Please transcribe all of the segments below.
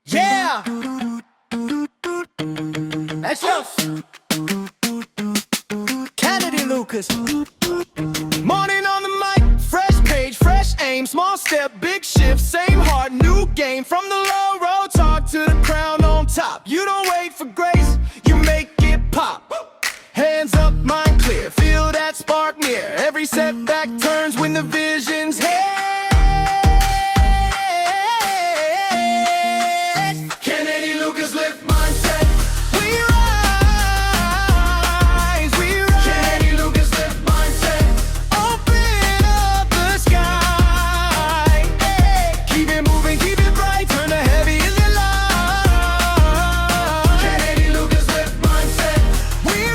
Yeah. That's us. Kennedy Lucas. Morning on the mic, fresh page, fresh aim, small step, big shift, same heart, new game. From the low road talk to the crown on top. You don't wait for grace, you make it pop. Hands up, mind clear, feel that spark near. Every setback turns when the vision's here. Kennedy Lucas lift mindset. We rise, we rise. Kennedy Lucas lift mindset. Open up the sky. Hey. Keep it moving, keep it bright. Turn the heavy into light. Kennedy Lucas lift mindset. We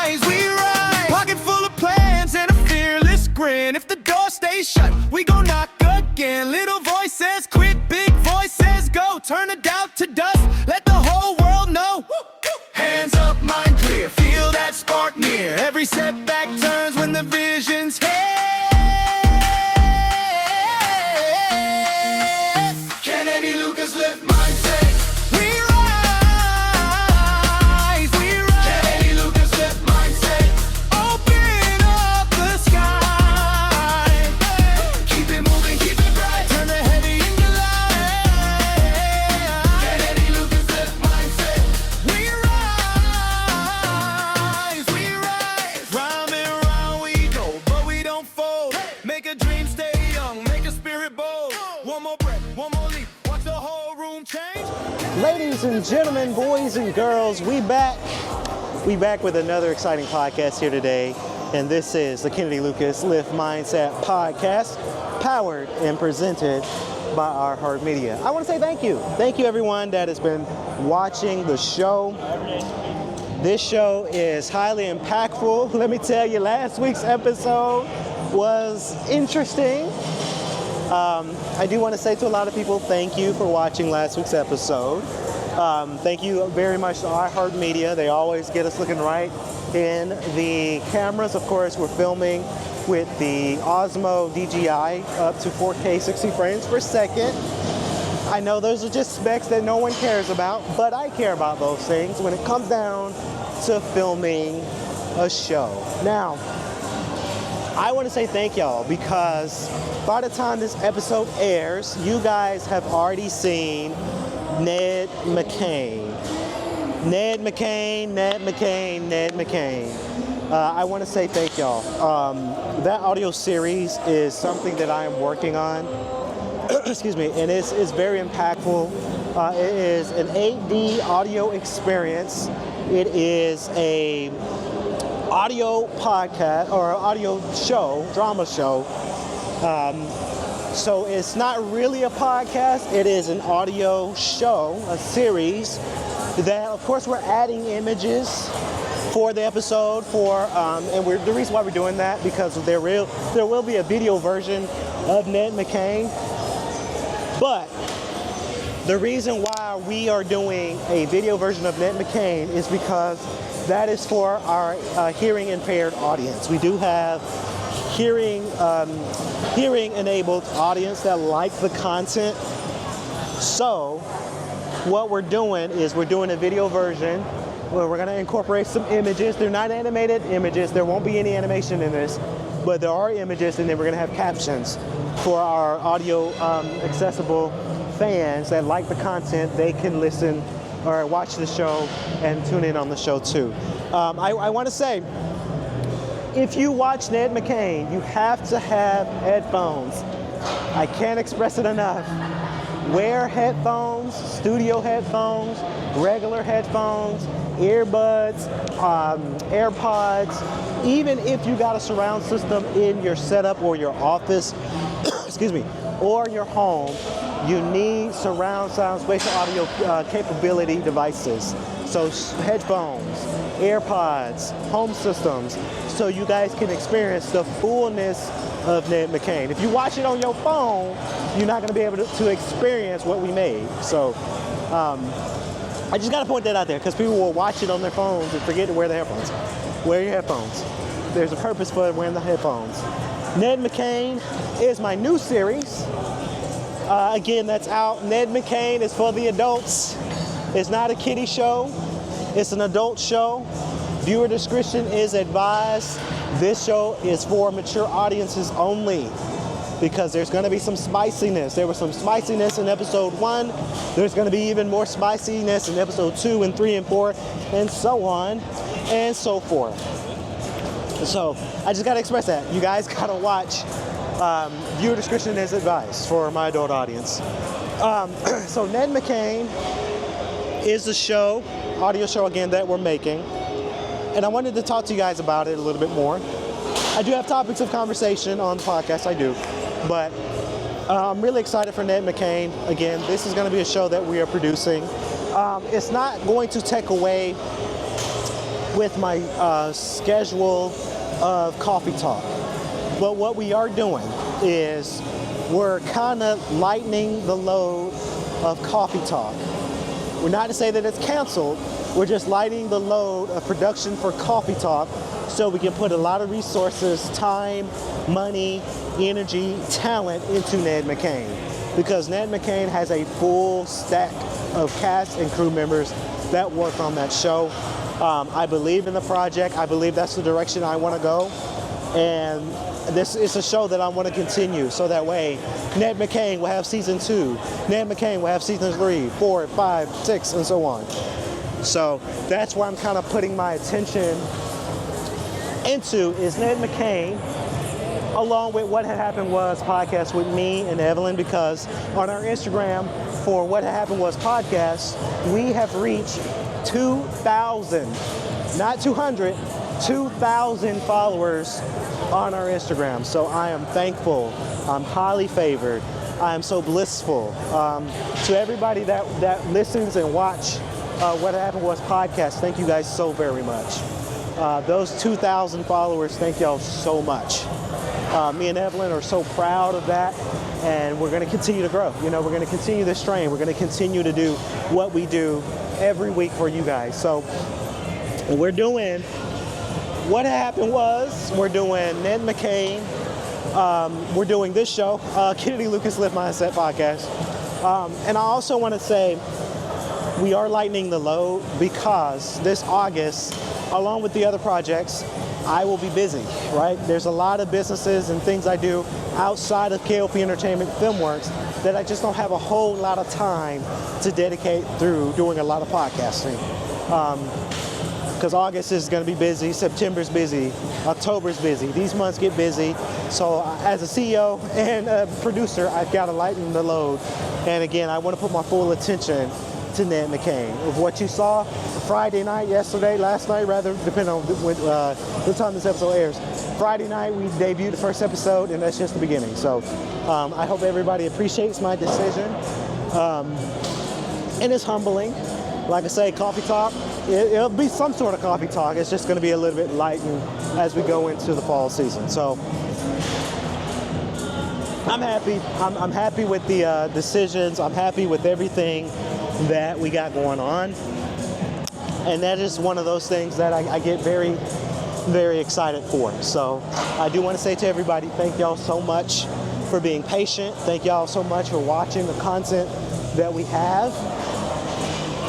rise, we rise. Pocket full of plans and a fearless grin. If the door stays shut, we gon' knock again. Little voices quit, big voices go. Turn a doubt to dust, let the whole world know. Hands up, mind clear, feel that spark near. Every setback turns when the vision's here. Kennedy Lucas lift mindset. We rise, we rise. Kennedy Lucas lift mindset. Open up the sky. Keep it moving, keep it bright. Turn the heavy into light. Kennedy Lucas lift mindset. We rise, we rise. Round and round we go, but we don't fold. Make a dream stay young, make a spirit bold. One more breath, one more leap, watch the whole room change. Ladies and gentlemen, boys and girls, we back. We back with another exciting podcast here today, and this is the Kennedy Lucas Lift Mindset Podcast, powered and presented by our Heart Media. I want to say thank you. Thank you everyone that has been watching the show. This show is highly impactful. Let me tell you, last week's episode was interesting. I do want to say to a lot of people, thank you for watching last week's episode. Thank you very much to iHeartMedia. They always get us looking right in the cameras. Of course, we're filming with the Osmo DJI up to 4K 60 frames per second. I know those are just specs that no one cares about, but I care about those things when it comes down to filming a show. Now, I want to say thank y'all because by the time this episode airs, you guys have already seen Ned McCain. Ned McCain, Ned McCain, Ned McCain. I want to say thank y'all. That audio series is something that I am working on. Excuse me, and it's very impactful. It is an 8D audio experience. It is a audio podcast or audio show, drama show. So it's not really a podcast, it is an audio show, a series that of course we're adding images for the episode and the reason why we're doing that because there will be a video version of Ned McCain. But the reason why we are doing a video version of Ned McCain is because that is for our hearing impaired audience. We do have hearing enabled audience that like the content. So what we're doing is we're doing a video version where we're going to incorporate some images. They're not animated images. There won't be any animation in this, but there are images, and then we're going to have captions for our audio accessible fans that like the content. They can listen or watch the show and tune in on the show too. I want to say, if you watch Ned McCain, you have to have headphones. I can't express it enough. Wear headphones, studio headphones, regular headphones, earbuds, AirPods. Even if you got a surround system in your setup or your office, excuse me, or your home, you need surround sound spatial audio capability devices. So headphones, AirPods, home systems, so you guys can experience the fullness of Ned McCain. If you watch it on your phone, you're not going to be able to experience what we made. So I just got to point that out there because people will watch it on their phones and forget to wear their headphones. Wear your headphones. there's a purpose for wearing the headphones. Ned McCain is my new series. Again, that's out. Ned McCain is for the adults. It's not a kiddie show. It's an adult show. Viewer discretion is advised. This show is for mature audiences only because there's going to be some spiciness. There was some spiciness in episode 1. There's going to be even more spiciness in episode 2 and 3 and 4 and so on and so forth. So I just got to express that. You guys got to watch. Viewer discretion is advised for my adult audience. So Ned McCain is the show, audio show again, that we're making. And I wanted to talk to you guys about it a little bit more. I do have topics of conversation on the podcast, I do. But I'm really excited for Ned McCain. Again, this is going to be a show that we are producing. It's not going to take away with my schedule of coffee talk. But what we are doing is we're kind of lightening the load of coffee talk. We're not to say that it's canceled. We're just lightening the load of production for Coffee Talk so we can put a lot of resources, time, money, energy, talent into Ned McCain. Because Ned McCain has a full stack of cast and crew members that work on that show. I believe in the project. I believe that's the direction I want to go. And this is a show that I want to continue, so that way Ned McCain will have season 2, Ned McCain will have season 3, 4, 5, 6, and so on. So that's where I'm kind of putting my attention into is Ned McCain, along with What Had Happened Was podcast with me and Evelyn, because on our Instagram for What Had Happened Was podcast, we have reached 2,000, not 200, 2,000 followers on our Instagram. So I am thankful. I'm highly favored. I am so blissful. To everybody that listens and watch What Happened Was podcast, thank you guys so very much. Those 2,000 followers, thank y'all so much. Me and Evelyn are so proud of that, and we're going to continue to grow. You know, we're going to continue this train. We're going to continue to do what we do every week for you guys. So we're doing What Happened Was, we're doing Ned McCain, we're doing this show, Kennedy Lucas Lift Mindset podcast. And I also want to say we are lightening the load because this August, along with the other projects, I will be busy, right? There's a lot of businesses and things I do outside of K.L.P. Entertainment Filmworks that I just don't have a whole lot of time to dedicate through doing a lot of podcasting. Because August is going to be busy, September's busy, October's busy. These months get busy. So as a CEO and a producer, I've got to lighten the load. And again, I want to put my full attention to Ned McCain. Of what you saw Friday night, yesterday, last night, rather, depending on the time this episode airs. Friday night, we debuted the first episode, and that's just the beginning. So I hope everybody appreciates my decision. And it's humbling. Like I say, coffee talk, it'll be some sort of coffee talk. It's just going to be a little bit lightened as we go into the fall season. So I'm happy. I'm happy with the decisions. I'm happy with everything that we got going on. And that is one of those things that I get very, very excited for. So I do want to say to everybody, thank y'all so much for being patient. Thank y'all so much for watching the content that we have.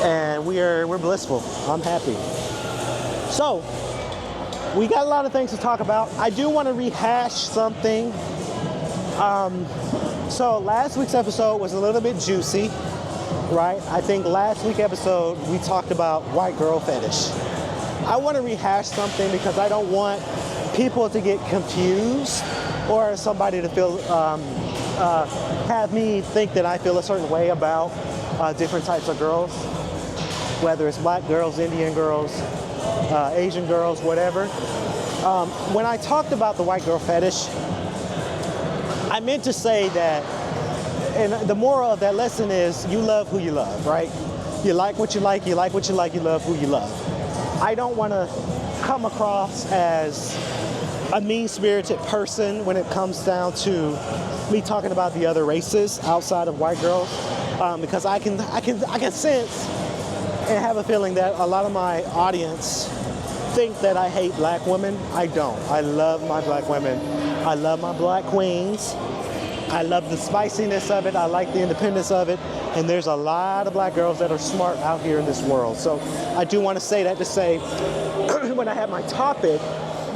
And we're blissful. I'm happy. So we got a lot of things to talk about. I do want to rehash something. So last week's episode was a little bit juicy, right? I think last week's episode we talked about white girl fetish. I want to rehash something because I don't want people to get confused or somebody to feel have me think that I feel a certain way about different types of girls, whether it's black girls, Indian girls, Asian girls, whatever. When I talked about the white girl fetish, I meant to say that, and the moral of that lesson is you love who you love, right? You like what you like, you like what you like, you love who you love. I don't want to come across as a mean-spirited person when it comes down to me talking about the other races outside of white girls, because I can sense and have a feeling that a lot of my audience think that I hate black women. I don't. I love my black women. I love my black queens. I love the spiciness of it. I like the independence of it. And there's a lot of black girls that are smart out here in this world. So I do want to say that to say, when I had my topic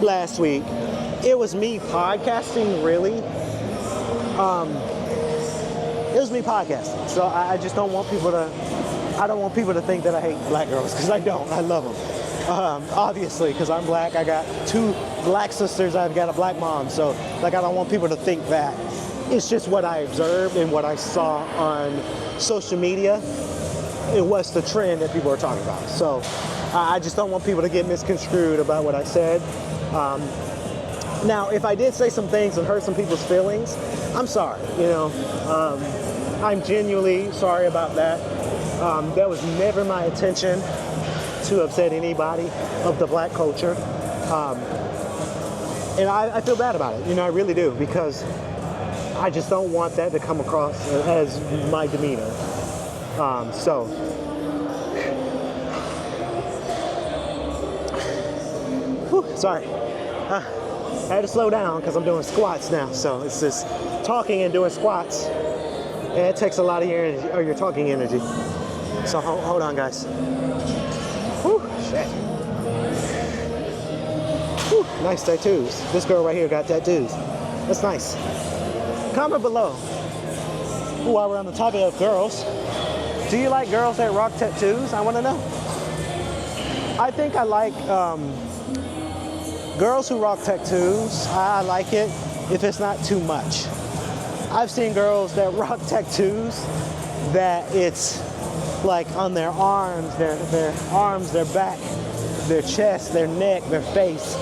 last week, it was me podcasting, really. It was me podcasting. So I just don't want people to, I don't want people to think that I hate black girls, because I don't. I love them. Obviously, because I'm black. I got 2 black sisters. I've got a black mom. So, like, I don't want people to think that. It's just what I observed and what I saw on social media. It was the trend that people are talking about. So I just don't want people to get misconstrued about what I said. Now, if I did say some things and hurt some people's feelings, I'm sorry. You know, I'm genuinely sorry about that. That was never my intention to upset anybody of the black culture. And I feel bad about it. You know, I really do, because I just don't want that to come across as my demeanor. Sorry. I had to slow down because I'm doing squats now. So it's just talking and doing squats. And it takes a lot of your energy, or your talking energy. So hold on, guys. Whew, shit. Whew, nice tattoos. This girl right here got tattoos. That's nice. Comment below, while we're on the topic of girls, do you like girls that rock tattoos? I want to know. I think I like girls who rock tattoos. I like it if it's not too much. I've seen girls that rock tattoos that it's like on their arms, their back, their chest, their neck, their face.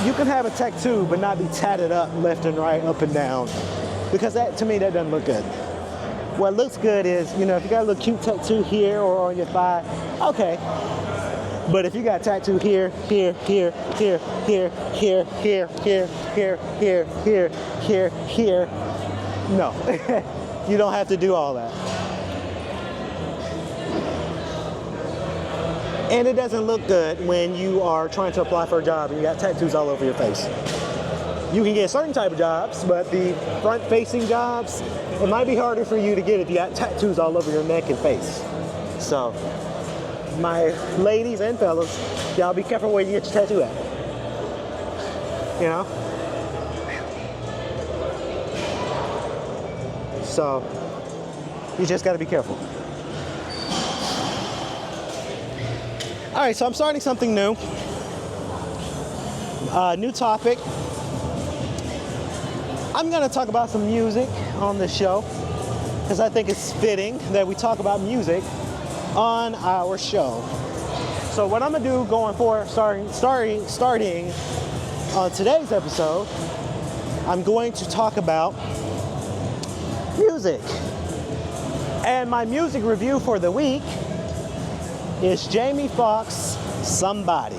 You can have a tattoo but not be tatted up left and right, up and down. Because that, to me, that doesn't look good. What looks good is, you know, if you got a little cute tattoo here or on your thigh, okay. But if you got tattoo here, here, here, here, here, here, here, here, here, here, here, here, here, no. You don't have to do all that. And it doesn't look good when you are trying to apply for a job and you got tattoos all over your face. You can get certain type of jobs, but the front-facing jobs, it might be harder for you to get if you got tattoos all over your neck and face. So, my ladies and fellas, y'all be careful where you get your tattoo at. You know? So, you just gotta be careful. All right, so I'm starting something new. New topic. I'm going to talk about some music on this show because I think it's fitting that we talk about music on our show. So what I'm going to do going forward, starting on today's episode, I'm going to talk about music. And my music review for the week is Jamie Foxx, Somebody.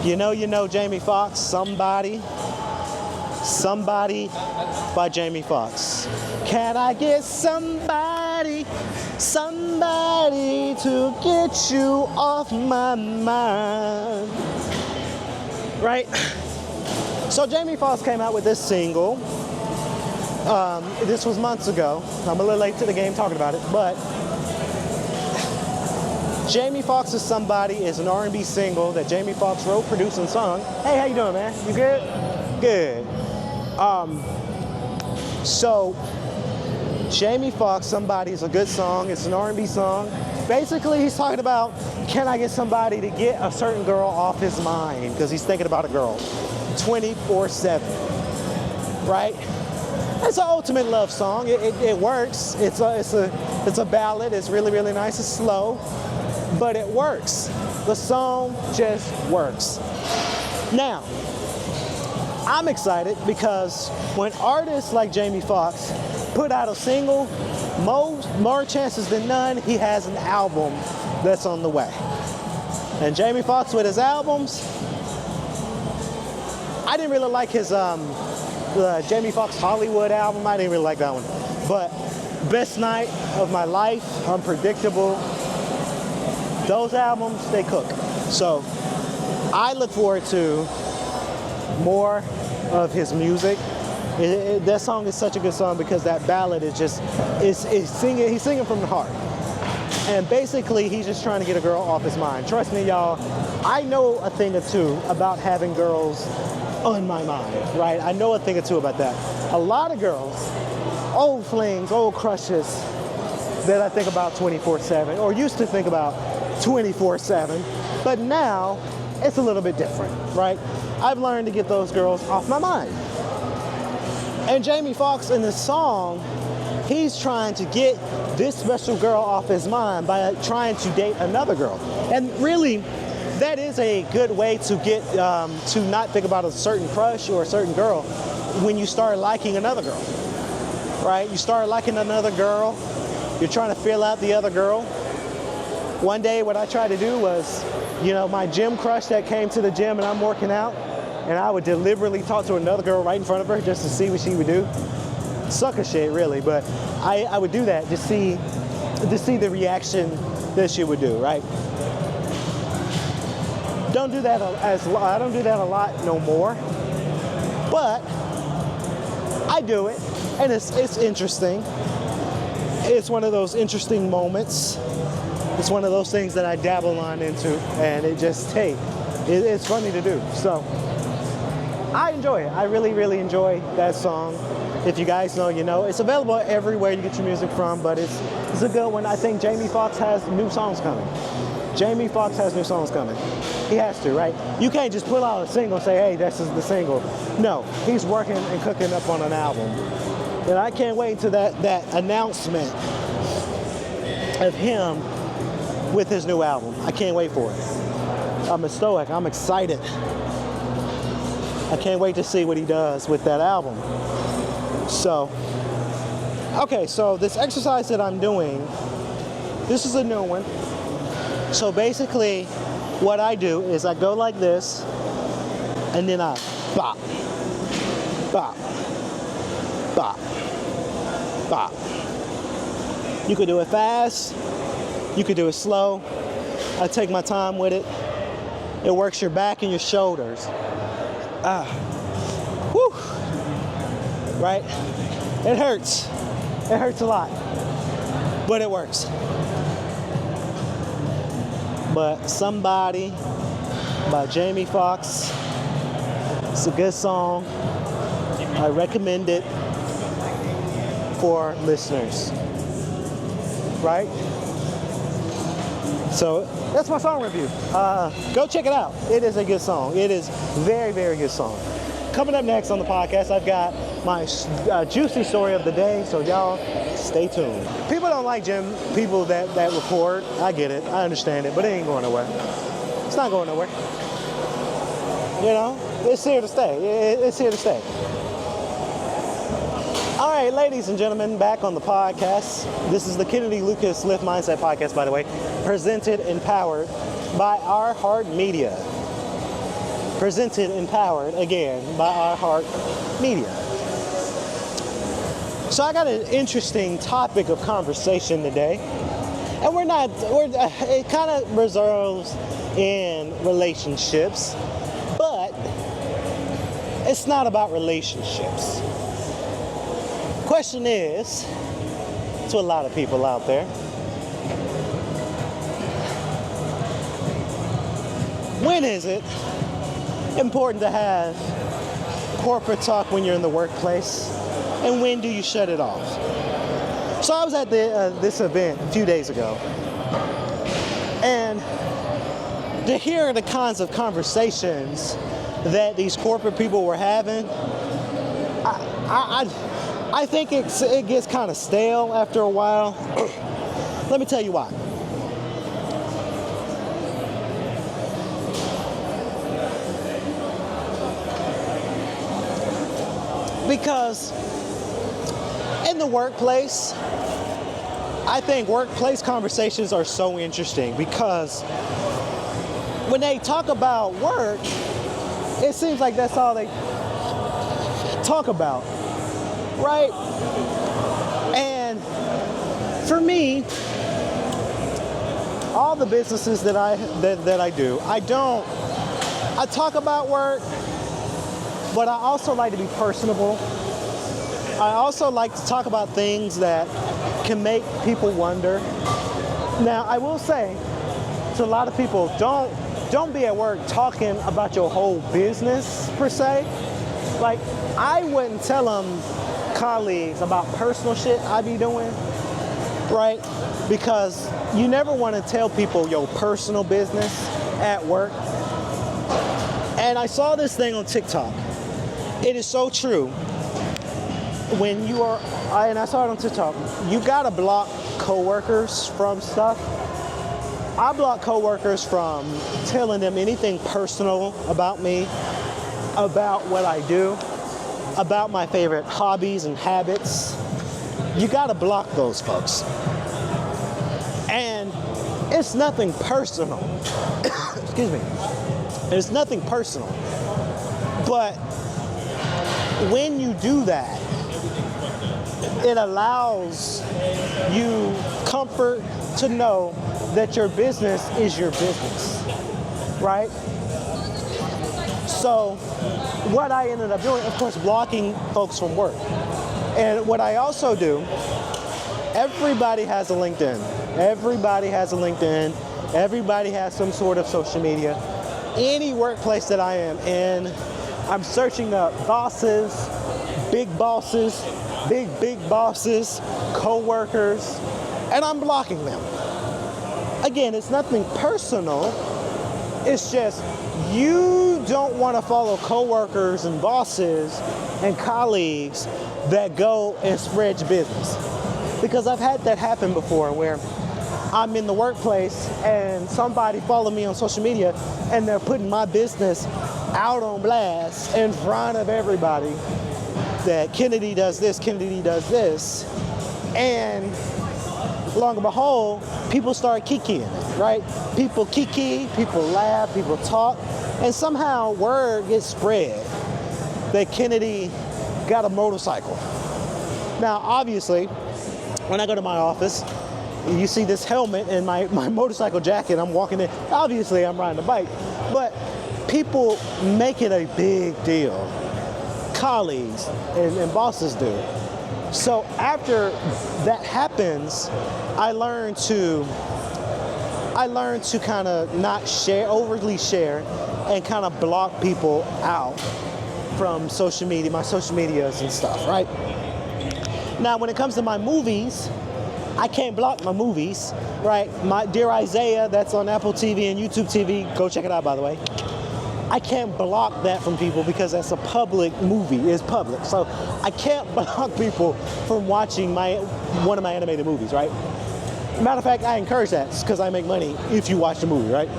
You know Jamie Foxx, Somebody. Somebody by Jamie Foxx. Can I get somebody to get you off my mind? Right? So Jamie Foxx came out with this single. This was months ago. I'm a little late to the game talking about it, but Jamie Foxx's Somebody is an R&B single that Jamie Foxx wrote, produced, and sung. Hey, how you doing, man? You good? Good. So Jamie Foxx, Somebody is a good song. It's an R&B song. Basically, he's talking about, can I get somebody to get a certain girl off his mind? Because he's thinking about a girl 24/7, right? It's an ultimate love song. It works. It's a ballad. It's really, really nice. It's slow, but it works. The song just works. Now, I'm excited because when artists like Jamie Foxx put out a single, more chances than none, he has an album that's on the way. And Jamie Foxx with his albums, I didn't really like his Jamie Foxx Hollywood album. I didn't really like that one. But Best Night of My Life, Unpredictable, those albums, they cook. So I look forward to more of his music. That song is such a good song because that ballad is just, is singing, he's singing from the heart. And basically, he's just trying to get a girl off his mind. Trust me, y'all, I know a thing or two about having girls on my mind, right? I know a thing or two about that. A lot of girls, old flings, old crushes that I think about 24/7, or used to think about 24/7, but now it's a little bit different, right? I've learned to get those girls off my mind. And Jamie Foxx in this song, he's trying to get this special girl off his mind by trying to date another girl. And really, that is a good way to get to not think about a certain crush or a certain girl when you start liking another girl, right? You start liking another girl, you're trying to feel out the other girl. One day what I tried to do was, my gym crush that came to the gym and I'm working out, and I would deliberately talk to another girl right in front of her just to see what she would do. Sucker shit, really, but I would do that to see the reaction that she would do, right? Don't do that I don't do that a lot no more, but I do it, and it's interesting. It's one of those interesting moments. It's one of those things that I dabble on into, and it just, hey, it's funny to do. So I enjoy it. I really, really enjoy that song. If you guys know, you know. It's available everywhere you get your music from, but it's a good one. I think Jamie Foxx has new songs coming. Jamie Foxx has new songs coming. He has to, right? You can't just pull out a single and say, hey, this is the single. No, he's working and cooking up on an album. And I can't wait to that announcement of him with his new album. I can't wait for it. I'm a stoic. I'm excited. I can't wait to see what he does with that album. So, okay, so this exercise that I'm doing, this is a new one. So basically, what I do is I go like this, and then I bop, bop, bop, bop. You could do it fast, you could do it slow. I take my time with it. It works your back and your shoulders. Whew. Right? It hurts. It hurts a lot, but it works. But Somebody by Jamie Foxx. It's a good song. I recommend it for listeners. Right? So that's my song review. Go check it out. It is a good song. It is very, very good song. Coming up next on the podcast, I've got my juicy story of the day, so y'all stay tuned. People don't like people that record. I get it. I understand it, but it ain't going nowhere. It's not going nowhere. It's here to stay. It's here to stay. All right, ladies and gentlemen, back on the podcast. This is the Kennedy Lucas Lift Mindset podcast, by the way, presented and powered by Our Heart Media. Presented and powered, again, by Our Heart Media. So I got an interesting topic of conversation today. And it kind of reserves in relationships, but it's not about relationships. Question is, to a lot of people out there, when is it important to have corporate talk when you're in the workplace, and when do you shut it off? So I was at this event a few days ago, and to hear the kinds of conversations that these corporate people were having, I think it gets kind of stale after a while. Let me tell you why. Because in the workplace, I think workplace conversations are so interesting because when they talk about work, it seems like that's all they talk about, right? And for me, all the businesses that I do, I don't I talk about work, but I also like to be personable. I also like to talk about things that can make people wonder. Now, I will say to a lot of people, don't be at work talking about your whole business per se. Like, I wouldn't tell them colleagues about personal shit I be doing, right? Because you never want to tell people your personal business at work. And I saw this thing on TikTok. It is so true. When you are, and I saw it on TikTok, you gotta block coworkers from stuff. I block coworkers from telling them anything personal about me, about what I do, about my favorite hobbies and habits. You gotta block those folks. And it's nothing personal. Excuse me. It's nothing personal. But when you do that, it allows you comfort to know that your business is your business, right? So what I ended up doing, of course, blocking folks from work. And what I also do, everybody has a LinkedIn. Everybody has a LinkedIn. Everybody has some sort of social media. Any workplace that I am in, I'm searching up bosses, big bosses, big bosses, co-workers, and I'm blocking them. Again, it's nothing personal. It's just you don't want to follow co-workers and bosses and colleagues that go and spread your business. Because I've had that happen before where I'm in the workplace and somebody followed me on social media and they're putting my business out on blast in front of everybody that Kennedy does this, Kennedy does this. And long and behold, people start kikiing, right? People kiki, people laugh, people talk, and somehow word gets spread that Kennedy got a motorcycle. Now, obviously, when I go to my office, you see this helmet and my motorcycle jacket, I'm walking in. Obviously, I'm riding a bike, but people make it a big deal. Colleagues and bosses do. So after that happens, I learned to kind of not overly share, and kind of block people out from social media, my social medias and stuff, right? Now, when it comes to my movies, I can't block my movies, right? My Dear Isaiah, that's on Apple TV and YouTube TV. Go check it out, by the way. I can't block that from people because that's a public movie. It's public. So I can't block people from watching one of my animated movies, right? Matter of fact, I encourage that because I make money if you watch the movie, right?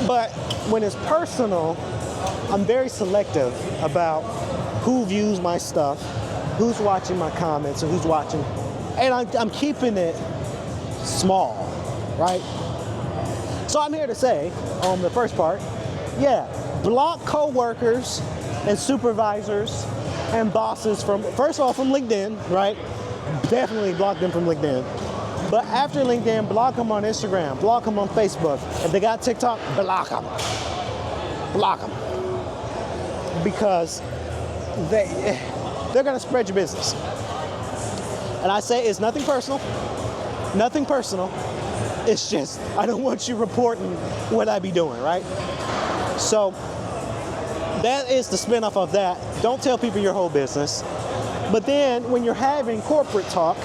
But when it's personal, I'm very selective about who views my stuff, who's watching my comments, and who's watching. And I'm keeping it small, right? So I'm here to say, on the first part, yeah, block co-workers and supervisors and bosses from, first of all, from LinkedIn, right? Definitely block them from LinkedIn. But after LinkedIn, block them on Instagram, block them on Facebook. If they got TikTok, block them. Block them. Because they're gonna spread your business. And I say it's nothing personal, nothing personal. It's just, I don't want you reporting what I be doing, right? So that is the spinoff of that. Don't tell people your whole business. But then when you're having corporate talk,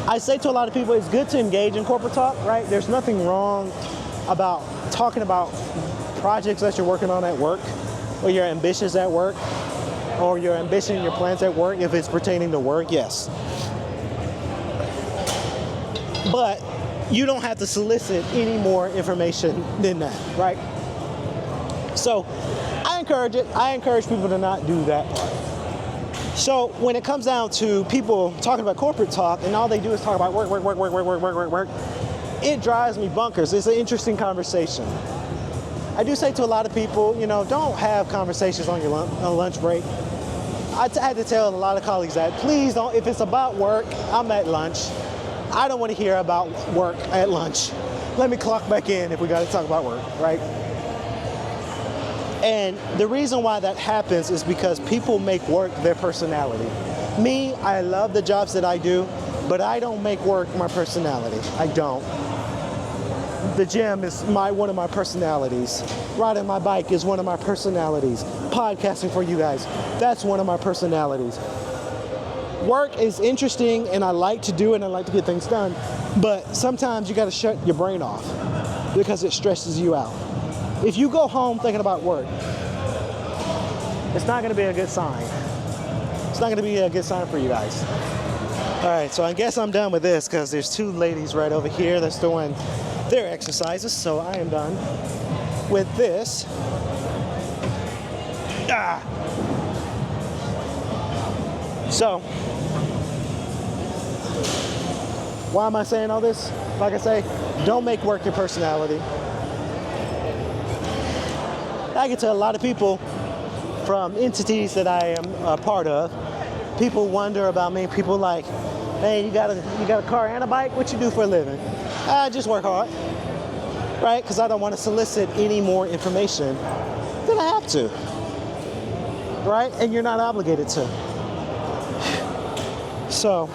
I say to a lot of people, it's good to engage in corporate talk, right? There's nothing wrong about talking about projects that you're working on at work, or your ambitions at work, or your ambition, your plans at work, if it's pertaining to work, yes. But you don't have to solicit any more information than that, right? So I encourage it. I encourage people to not do that part. So when it comes down to people talking about corporate talk and all they do is talk about work, it drives me bonkers. It's an interesting conversation. I do say to a lot of people, don't have conversations on your lunch break. I had to tell a lot of colleagues that, please don't, if it's about work, I'm at lunch. I don't want to hear about work at lunch. Let me clock back in if we got to talk about work, right? And the reason why that happens is because people make work their personality. Me, I love the jobs that I do, but I don't make work my personality. I don't. The gym is one of my personalities. Riding my bike is one of my personalities. Podcasting for you guys, that's one of my personalities. Work is interesting and I like to do it and I like to get things done, but sometimes you gotta shut your brain off because it stresses you out. If you go home thinking about work, it's not gonna be a good sign. It's not gonna be a good sign for you guys. All right, so I guess I'm done with this because there's two ladies right over here that's doing their exercises, so I am done with this. So, why am I saying all this? Like I say, don't make work your personality. I get to a lot of people from entities that I am a part of. People wonder about me. People like, hey, you got a car and a bike? What you do for a living? I just work hard, right? Because I don't want to solicit any more information than I have to, right? And you're not obligated to. So,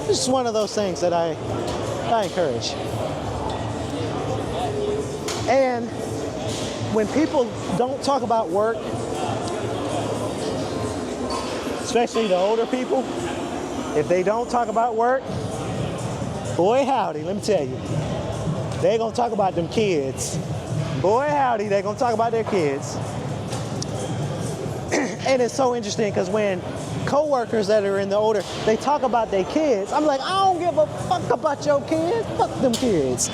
it's just one of those things that I encourage. And when people don't talk about work, especially the older people, if they don't talk about work, boy howdy, let me tell you, they're gonna talk about them kids. Boy howdy, they're gonna talk about their kids. And it's so interesting because when co-workers that are in the older, they talk about their kids, I'm like, I don't give a fuck about your kids, fuck them kids.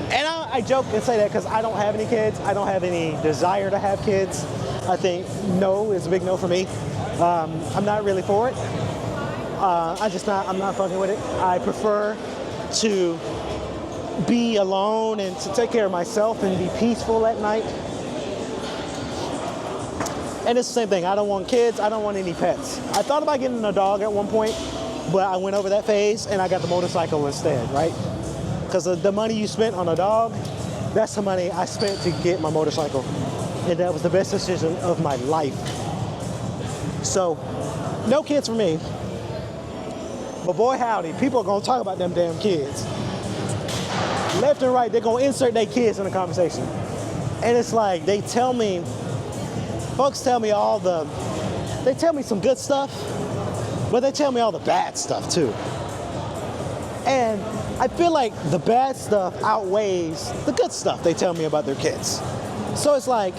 And I joke and say that because I don't have any kids. I don't have any desire to have kids. I think no is a big no for me. I'm not really for it. I'm not fucking with it. I prefer to be alone and to take care of myself and be peaceful at night. And it's the same thing. I don't want kids. I don't want any pets. I thought about getting a dog at one point, but I went over that phase and I got the motorcycle instead, right? Because the money you spent on a dog, that's the money I spent to get my motorcycle. And that was the best decision of my life. So, no kids for me. But boy howdy, people are gonna talk about them damn kids. Left and right, they're gonna insert their kids in the conversation. And it's like, folks tell me they tell me some good stuff, but they tell me all the bad stuff too. And I feel like the bad stuff outweighs the good stuff they tell me about their kids. So it's like,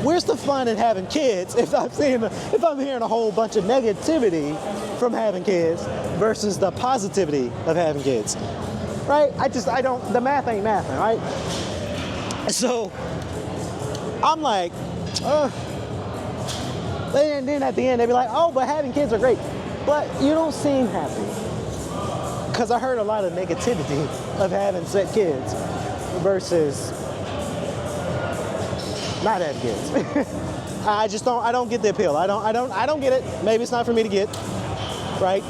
where's the fun in having kids if I'm hearing a whole bunch of negativity from having kids versus the positivity of having kids, right? The math ain't mathing, right? So I'm like, and then at the end they be like, oh, but having kids are great, but you don't seem happy. Because I heard a lot of negativity of having set kids versus not having kids. I don't get the appeal. I don't get it. Maybe it's not for me to get, right?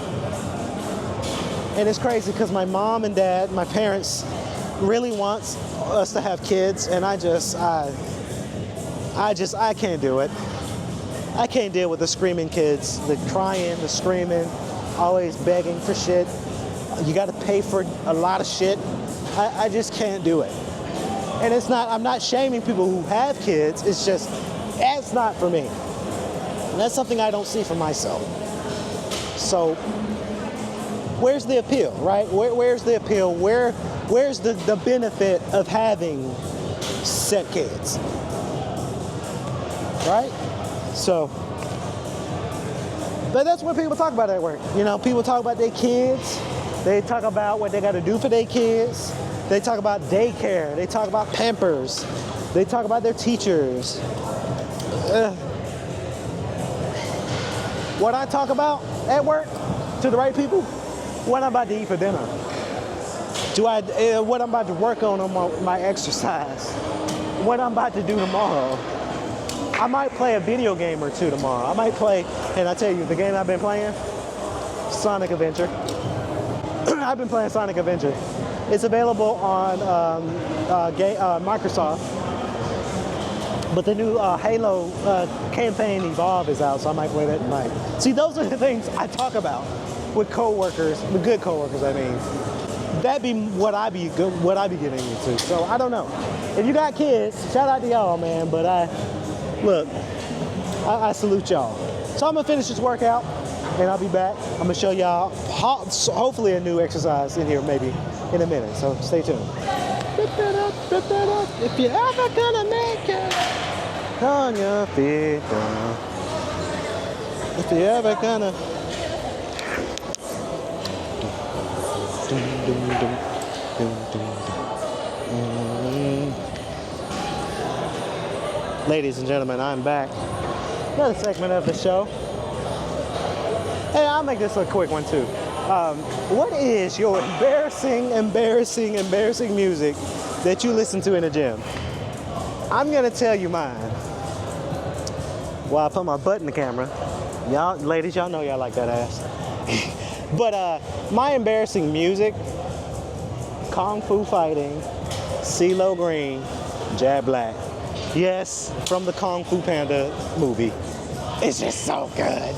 And it's crazy because my mom and dad, my parents, really wants us to have kids, and I can't do it. I can't deal with the screaming kids, the crying, the screaming, always begging for shit. You got to pay for a lot of shit. I just can't do it. And I'm not shaming people who have kids. It's just, that's not for me. And that's something I don't see for myself. So, where's the appeal, right? Where's the appeal? Where's the benefit of having set kids? Right? So, but that's what people talk about at work. You know, people talk about their kids. They talk about what they got to do for their kids. They talk about daycare. They talk about Pampers. They talk about their teachers. What I talk about at work to the right people, what I'm about to eat for dinner. What I'm about to work on my exercise. What I'm about to do tomorrow. I might play a video game or two tomorrow. I might play, and I tell you, the game I've been playing, Sonic Adventure. I've been playing Sonic Adventure. It's available on Microsoft. But the new Halo campaign Evolve is out, so I might play that tonight. See, those are the things I talk about with coworkers, with good coworkers, I mean. That be what I be getting into. So I don't know. If you got kids, shout out to y'all, man. But I salute y'all. So I'm gonna finish this workout, and I'll be back. I'm gonna show y'all hopefully a new exercise in here maybe in a minute. So stay tuned. Rip that up, rip that up. If you're ever gonna make it on your feet, if you're ever gonna. Ladies and gentlemen, I'm back. Another segment of the show. Hey, I'll make this a quick one too. What is your embarrassing music that you listen to in the gym? I'm gonna tell you mine. While I put my butt in the camera. Y'all, ladies, y'all know y'all like that ass. But my embarrassing music, Kung Fu Fighting, CeeLo Green, Jab Black. Yes, from the Kung Fu Panda movie. It's just so good.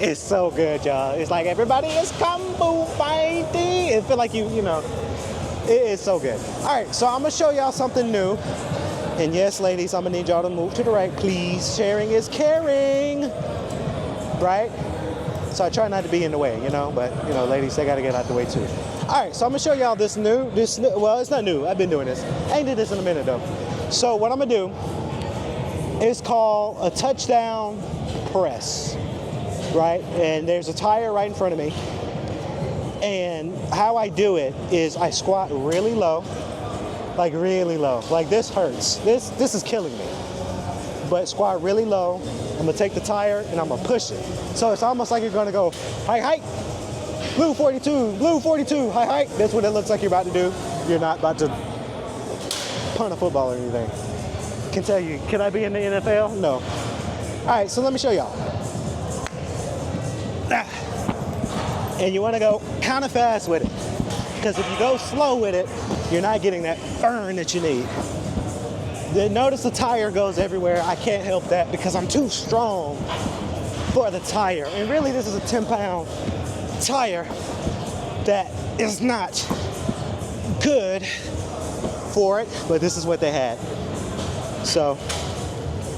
It's so good, y'all. It's like everybody is Kung Fu Fighting. It feel like you know, it is so good. All right, so I'm gonna show y'all something new. And yes, ladies, I'm gonna need y'all to move to the right, please. Sharing is caring, right? So I try not to be in the way, you know, but, you know, ladies, they got to get out the way too. All right, so I'm going to show y'all this new, well, it's not new. I've been doing this. I ain't did this in a minute, though. So what I'm going to do is called a touchdown press, right? And there's a tire right in front of me. And how I do it is I squat really low, like really low. Like this hurts. This is killing me. But squat really low. I'm gonna take the tire and I'm gonna push it. So it's almost like you're gonna go, hike, blue 42, hike. That's what it looks like you're about to do. You're not about to punt a football or anything. Can tell you, can I be in the NFL? No. All right, so let me show y'all. And you wanna go kind of fast with it. Because if you go slow with it, you're not getting that burn that you need. Notice the tire goes everywhere. I can't help that because I'm too strong for the tire. And really, this is a 10-pound tire that is not good for it, but this is what they had. So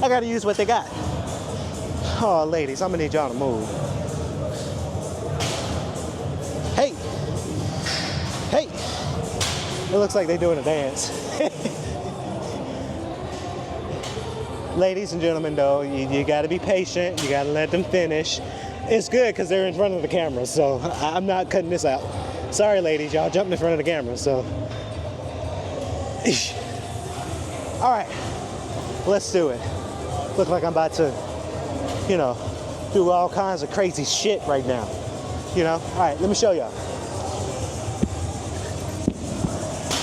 I gotta use what they got. Oh, ladies, I'm gonna need y'all to move. Hey. It looks like they're doing a dance. Ladies and gentlemen, though, you got to be patient. You got to let them finish. It's good because they're in front of the camera, so I'm not cutting this out. Sorry, ladies, y'all jumped in front of the camera, so. All right, let's do it. Look like I'm about to, you know, do all kinds of crazy shit right now. You know? All right, let me show y'all.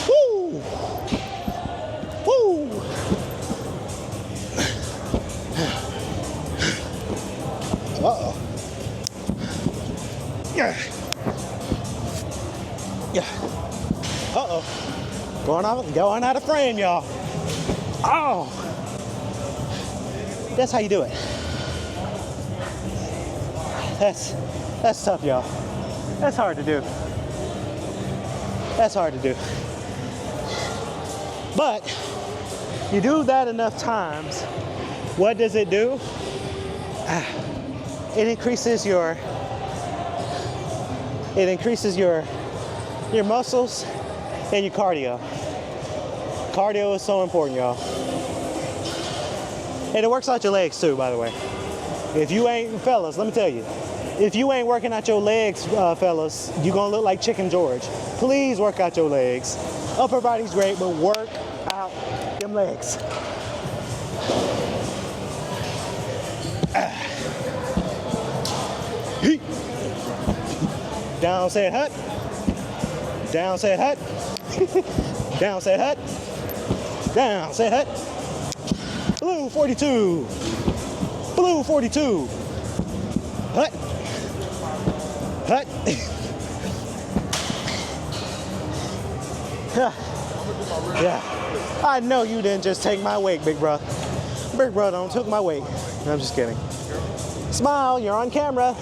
Woo! Woo! Uh-oh. Yeah. Uh-oh. Going out of frame, y'all. Oh. That's how you do it. That's tough, y'all. That's hard to do. That's hard to do. But you do that enough times, what does it do? It increases your muscles and your cardio. Cardio is so important, y'all. And it works out your legs too, by the way. If you ain't, fellas, let me tell you, if you ain't working out your legs, fellas, you're gonna look like Chicken George. Please work out your legs. Upper body's great, but work out them legs. Down, said hut. Down, said hut. Down, said hut. Down, said hut. Blue 42. Blue 42. Hut. Hut. Yeah. I know you didn't just take my weight, big bro. Big bro don't took my weight. No, I'm just kidding. Smile, you're on camera.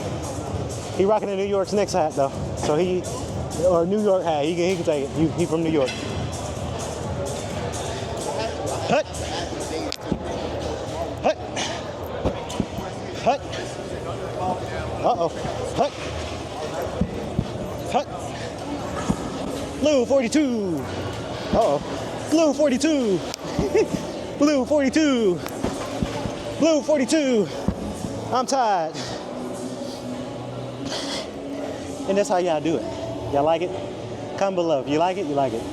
He rocking a New York's Knicks hat though. So or New York hat, he can take it. He from New York. Hut. Hut. Hut. Uh-oh. Hut. Hut. Blue 42. Uh-oh. Blue 42. Blue 42. Blue 42. I'm tired. And that's how y'all do it. Y'all like it? Comment below. If you like it, you like it.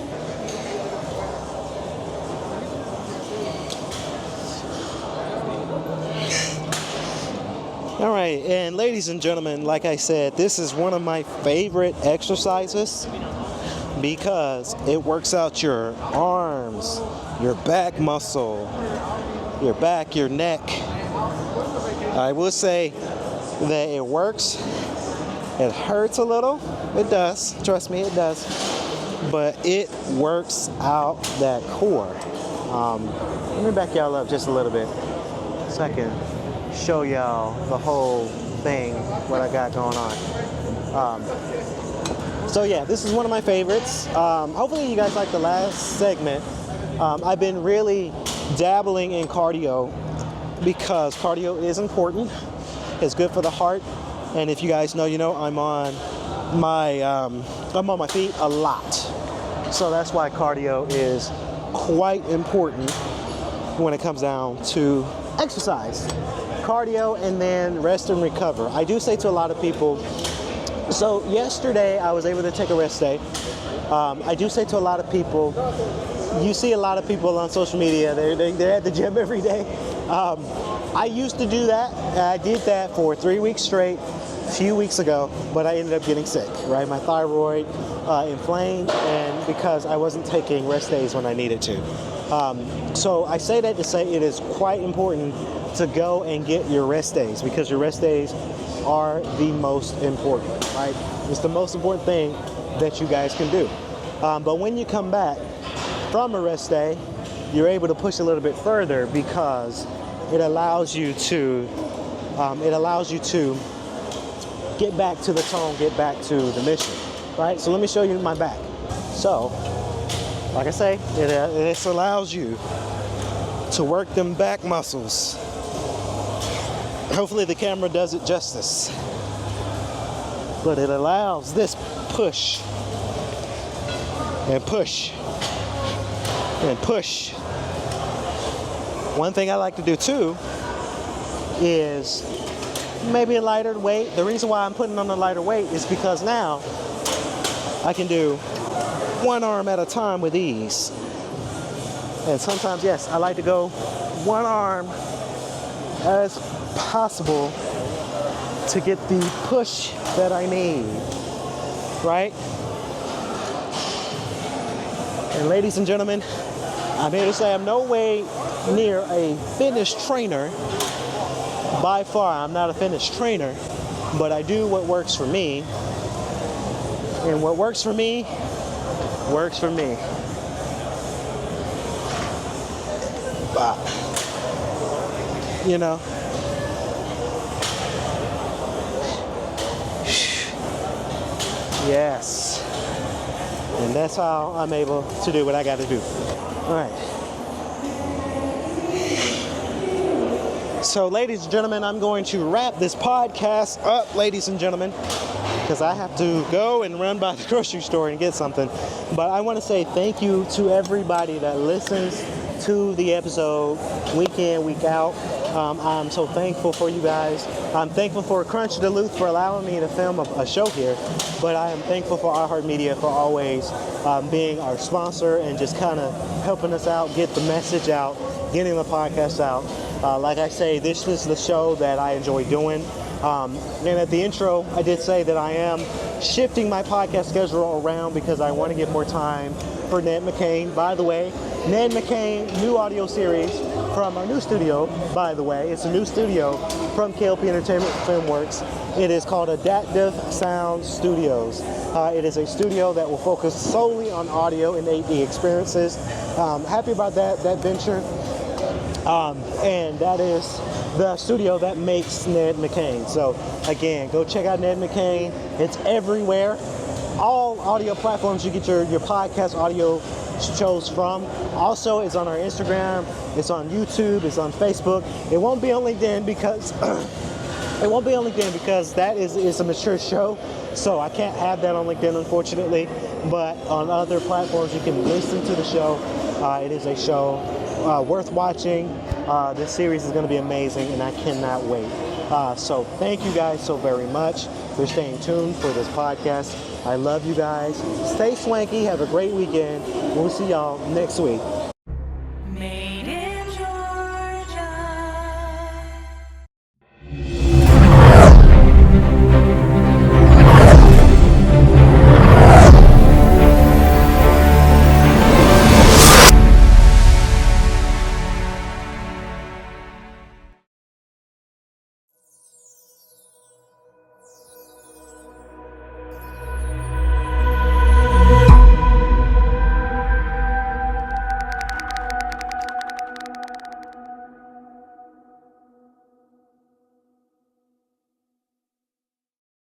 All right, and ladies and gentlemen, like I said, this is one of my favorite exercises because it works out your arms, your back muscle, your back, your neck. I will say that it works. It hurts a little. It does. Trust me, it does. But it works out that core. Let me back y'all up just a little bit so I can show y'all the whole thing, what I got going on. So yeah, this is one of my favorites. Hopefully you guys like the last segment. I've been really dabbling in cardio because cardio is important. It's good for the heart. And if you guys know, you know, I'm on my feet a lot. So that's why cardio is quite important when it comes down to exercise. Cardio and then rest and recover. I do say to a lot of people, so yesterday I was able to take a rest day. I do say to a lot of people, you see a lot of people on social media, they're at the gym every day. I used to do that. I did that for 3 weeks straight a few weeks ago, but I ended up getting sick, right? My thyroid inflamed, and because I wasn't taking rest days when I needed to. So I say that to say it is quite important to go and get your rest days because your rest days are the most important, right? It's the most important thing that you guys can do. But when you come back from a rest day, you're able to push a little bit further because it allows you to get back to the tone, get back to the mission, right? So let me show you my back. So, like I say, it allows you to work them back muscles. Hopefully the camera does it justice. But it allows this push and push and push. One thing I like to do too is maybe a lighter weight. The reason why I'm putting on a lighter weight is because now I can do one arm at a time with ease. And sometimes, yes, I like to go one arm as possible to get the push that I need, right? And ladies and gentlemen, I'm here to say I'm no way near a fitness trainer. By far, I'm not a fitness trainer, but I do what works for me. And what works for me, works for me. You know, yes. And that's how I'm able to do what I got to do. All right. So, ladies and gentlemen, I'm going to wrap this podcast up, ladies and gentlemen, because I have to go and run by the grocery store and get something. But I want to say thank you to everybody that listens to the episode week in, week out. I'm so thankful for you guys. I'm thankful for Crunch Duluth for allowing me to film a show here, but I am thankful for iHeartMedia for always being our sponsor and just kind of helping us out, get the message out, getting the podcast out. Like I say, this is the show that I enjoy doing. And at the intro, I did say that I am shifting my podcast schedule around because I want to get more time for Ned McCain. By the way, Ned McCain, new audio series from our new studio, by the way. It's a new studio from K.L.P. Entertainment Filmworks. It is called Adaptive Sound Studios. It is a studio that will focus solely on audio and 8D experiences. Happy about that venture. And that is the studio that makes Ned McCain. So again, go check out Ned McCain. It's everywhere. All audio platforms you get your podcast audio shows from. Also, it's on our Instagram, it's on YouTube, it's on Facebook. It won't be on LinkedIn because that is a mature show. So I can't have that on LinkedIn, unfortunately. But on other platforms, you can listen to the show. It is a show worth watching. This series is going to be amazing, and I cannot wait. So thank you guys so very much for staying tuned for this podcast. I love you guys. Stay swanky. Have a great weekend. We'll see y'all next week.